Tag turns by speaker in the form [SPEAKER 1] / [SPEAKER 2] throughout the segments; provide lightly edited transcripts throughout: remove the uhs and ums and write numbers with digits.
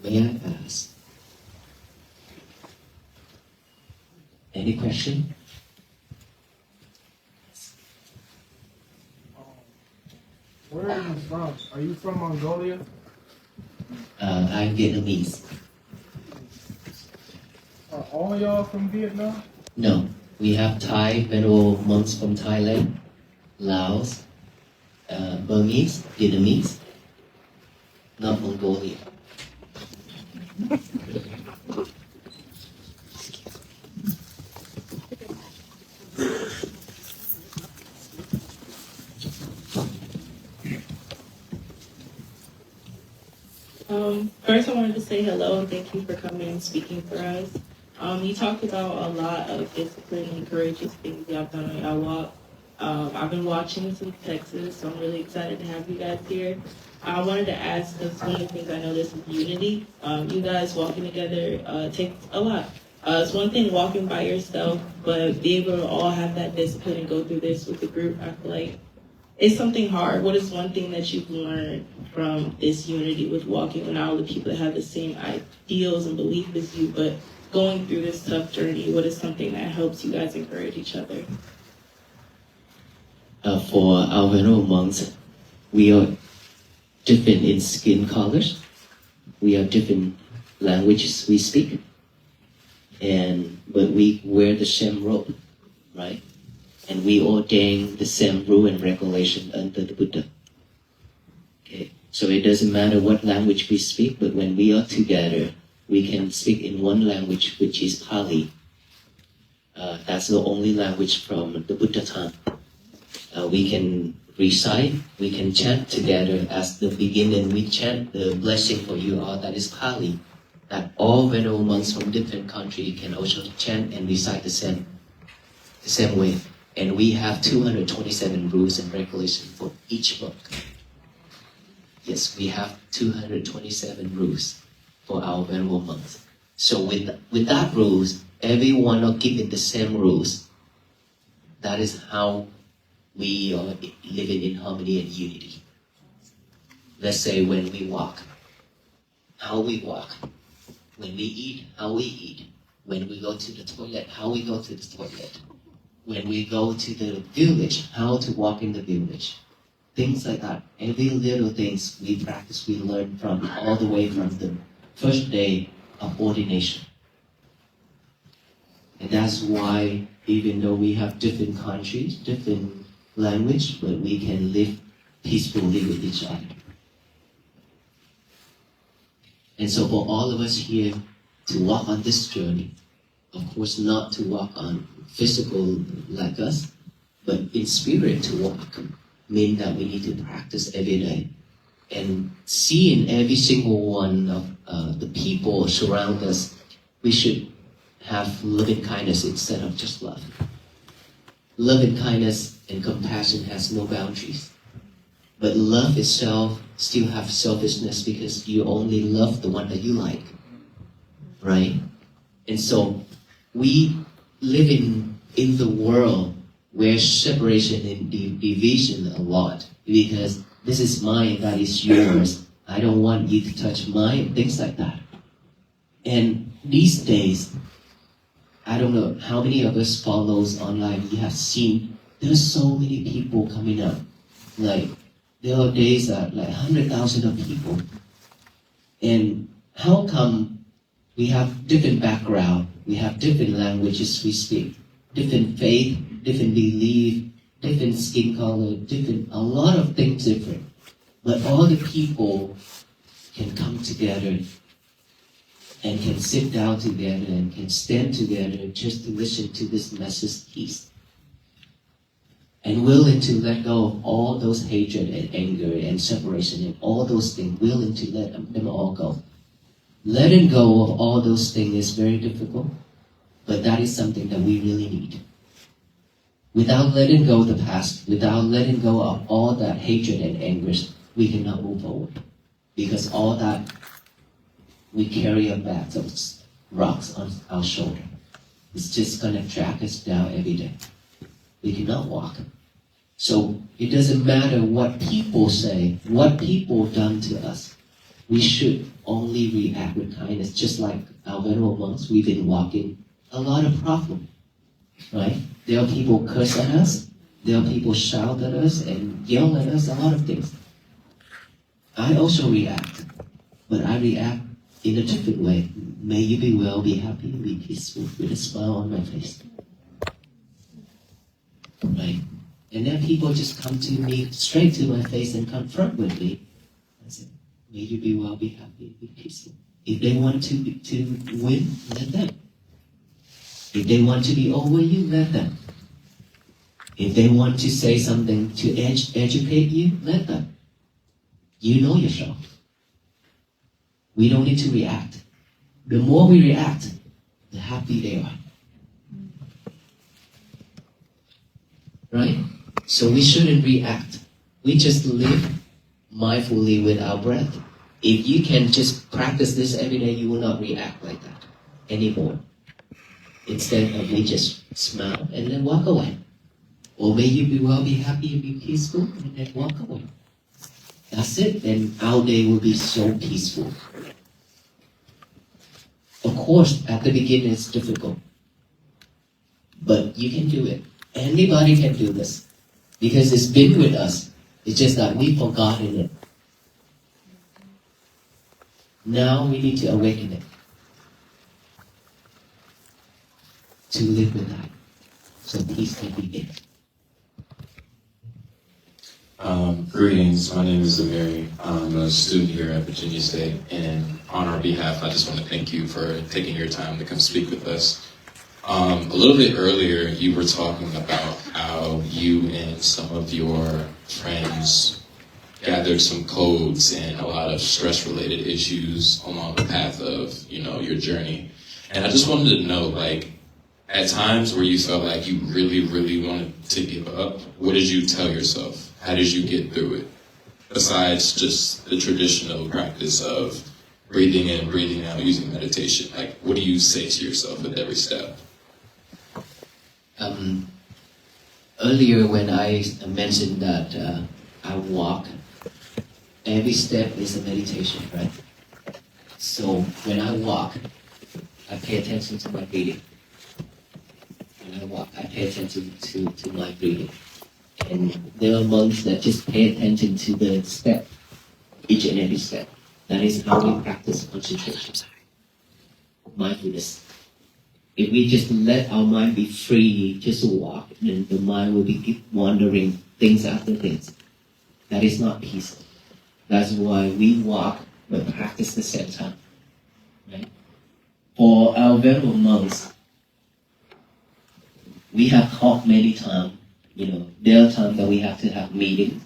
[SPEAKER 1] may I ask? Any question?
[SPEAKER 2] Where are you from? Are you from Mongolia?
[SPEAKER 1] I'm Vietnamese.
[SPEAKER 2] Are all y'all from Vietnam?
[SPEAKER 1] No, we have Thai venerable monks from Thailand, Laos, Burmese, Vietnamese, not Mongolia.
[SPEAKER 3] First, I wanted to say hello and thank you for coming and speaking for us. You talked about a lot of discipline and courageous things y'all done on y'all walk. I've been watching since Texas, so I'm really excited to have you guys here. I wanted to ask, because one of the things I noticed is unity. You guys walking together takes a lot. It's one thing walking by yourself, but be able to all have that discipline and go through this with the group, I feel like it's something hard. What is one thing that you've learned from this unity with walking with all the people that have the same ideals and beliefs as you, but going through this tough journey, what is something that helps you guys encourage each other?
[SPEAKER 1] For our venerable monks, we are different in skin colors. We have different languages we speak, but we wear the same robe, right? And we ordain the same rule and regulation under the Buddha. Okay, so it doesn't matter what language we speak, but when we are together, we can speak in one language, which is Pali. That's the only language from the Buddha time. We can recite, we can chant together as the beginning. We chant the blessing for you all, that is Pali. That all venerable monks from different countries can also chant and recite the same way. And we have 227 rules and regulations for each monk. Yes, we have 227 rules for our venerable monks. So with that rules, everyone are given the same rules. That is how we are living in harmony and unity. Let's say when we walk, how we walk. When we eat, how we eat. When we go to the toilet, how we go to the toilet. When we go to the village, how to walk in the village. Things like that. Every little things we practice, we learn from all the way from the first day of ordination. And that's why even though we have different countries, different language, but we can live peacefully with each other. And so for all of us here to walk on this journey, of course not to walk on physical like us, but in spirit to walk, mean that we need to practice every day. And see in every single one of the people surround us, we should have loving kindness instead of just love. Loving kindness and compassion has no boundaries. But love itself still has selfishness because you only love the one that you like, right? And so we live in the world where separation and division a lot, because this is mine, that is yours. I don't want you to touch mine, things like that. And these days, I don't know how many of us follows online, we have seen there's so many people coming up. Like, there are days that like 100,000 of people. And how come we have different background, we have different languages we speak, different faith, different belief, different skin color, a lot of things different. But all the people can come together and can sit down together and can stand together just to listen to this message peace. And willing to let go of all those hatred and anger and separation and all those things, willing to let them all go. Letting go of all those things is very difficult, but that is something that we really need. Without letting go of the past, without letting go of all that hatred and anger, we cannot move forward. Because all that we carry a bag of rocks on our shoulder. It's just going to drag us down every day. We cannot walk. So it doesn't matter what people say, what people done to us. we should only react with kindness, just like our venerable monks. We've been walking a lot of problem, right? There are people curse at us, there are people shout at us and yell at us, a lot of things. I also react, but I react in a different way. May you be well, be happy, be peaceful, with a smile on my face. Right? And then people just come to me, straight to my face and confront with me. I say, may you be well, be happy, be peaceful. If they want to win, let them. If they want to be over you, let them. If they want to say something to educate you, let them. You know yourself. We don't need to react. The more we react, the happy they are. Right? So we shouldn't react. We just live mindfully with our breath. If you can just practice this every day, you will not react like that anymore. Instead of we just smile and then walk away. Or may you be well, be happy, and be peaceful, and then walk away. That's it, and our day will be so peaceful. Of course, at the beginning it's difficult. But you can do it. Anybody can do this. Because it's been with us. It's just that we've forgotten it. Now we need to awaken it. To live with that. So peace can begin.
[SPEAKER 4] Greetings, my name is Amiri. I'm a student here at Virginia State, and on our behalf, I just want to thank you for taking your time to come speak with us. A little bit earlier, you were talking about how you and some of your friends gathered some codes and a lot of stress-related issues along the path of, your journey. And I just wanted to know, at times where you felt like you really, really wanted to give up, what did you tell yourself? How did you get through it? Besides just the traditional practice of breathing in, breathing out, using meditation, what do you say to yourself at every step?
[SPEAKER 1] Earlier when I mentioned that I walk, every step is a meditation, right? So when I walk, I pay attention to my breathing. When I walk, I pay attention to my breathing. And there are monks that just pay attention to the step, each and every step. That is how we practice concentration, mindfulness. If we just let our mind be free, just walk, then the mind will be wandering things after things. That is not peaceful. That's why we walk but practice at the same time. Right? For our venerable monks, we have talked many times. There are times that we have to have meetings.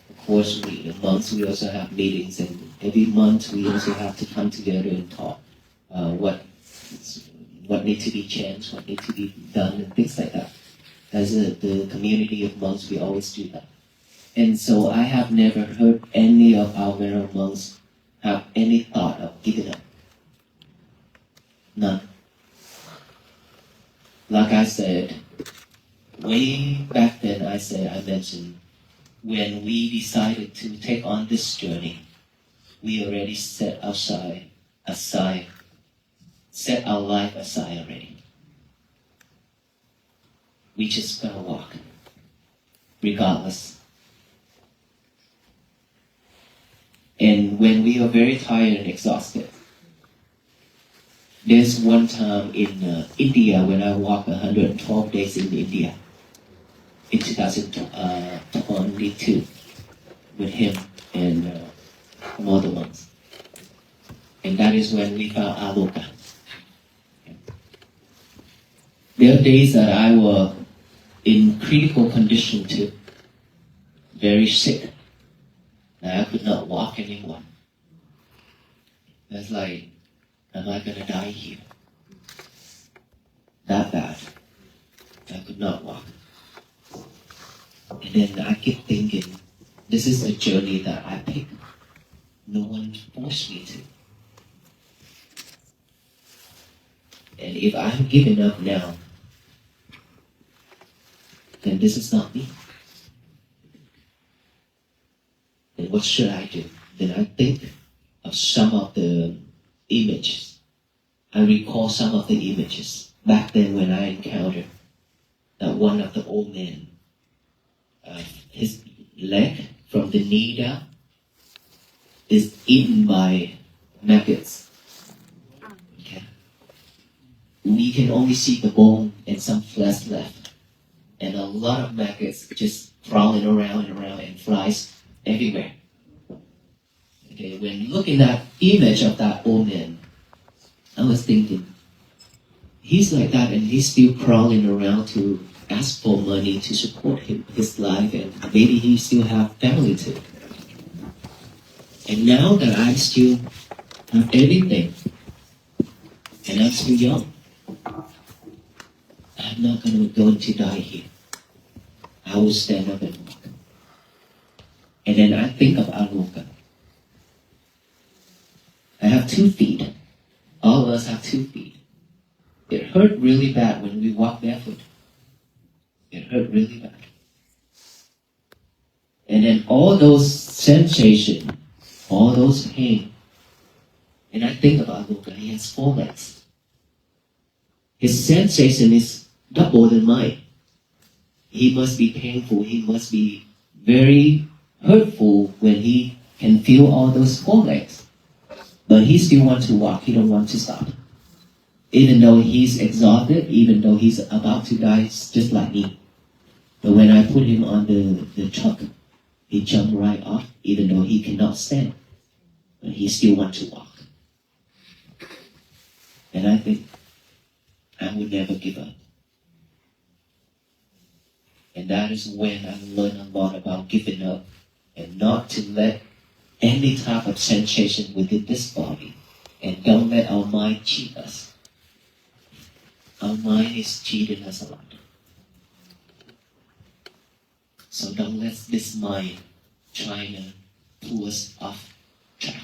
[SPEAKER 1] Of course, monks, we also have meetings, and every month we also have to come together and talk what needs to be changed, what needs to be done, and things like that. As the community of monks, we always do that. And so I have never heard any of our venerable monks have any thought of giving up. None. Like I said, way back then I mentioned, when we decided to take on this journey, we already set our life aside already. We just gonna walk, regardless. And when we are very tired and exhausted, there's one time in India when I walked 112 days in India in 2022 with him and some other ones. And that is when we found Aloka. There are days that I was in critical condition too, very sick, and I could not walk anymore. It's like, am I gonna die here? That bad. I could not walk. And then I keep thinking, this is a journey that I picked. No one forced me to. And if I'm giving up now, then this is not me. Then what should I do? Then I think, of some of the images. I recall some of the images back then when I encountered that one of the old men, his leg from the knee down is eaten by maggots. Okay. We can only see the bone and some flesh left, and a lot of maggots just crawling around and around and flies everywhere. Okay, when looking at image of that old man, I was thinking, he's like that and he's still crawling around to ask for money to support his life, and maybe he still have family too. And now that I still have everything, and I'm still young, I'm not going to die here. I will stand up and walk. And then I think of Aloka. I have 2 feet. All of us have 2 feet. It hurt really bad when we walk barefoot. It hurt really bad. And then all those sensations, all those pain. And I think about Luca, he has 4 legs. His sensation is double than mine. He must be painful, he must be very hurtful when he can feel all those 4 legs. But he still wants to walk, he don't want to stop. Even though he's exhausted, even though he's about to die, just like me. But when I put him on the truck, he jumped right off, even though he cannot stand. But he still wants to walk. And I think I would never give up. And that is when I learned a lot about giving up and not to let any type of sensation within this body, and don't let our mind cheat us. Our mind is cheating us a lot. So don't let this mind try to pull us off track.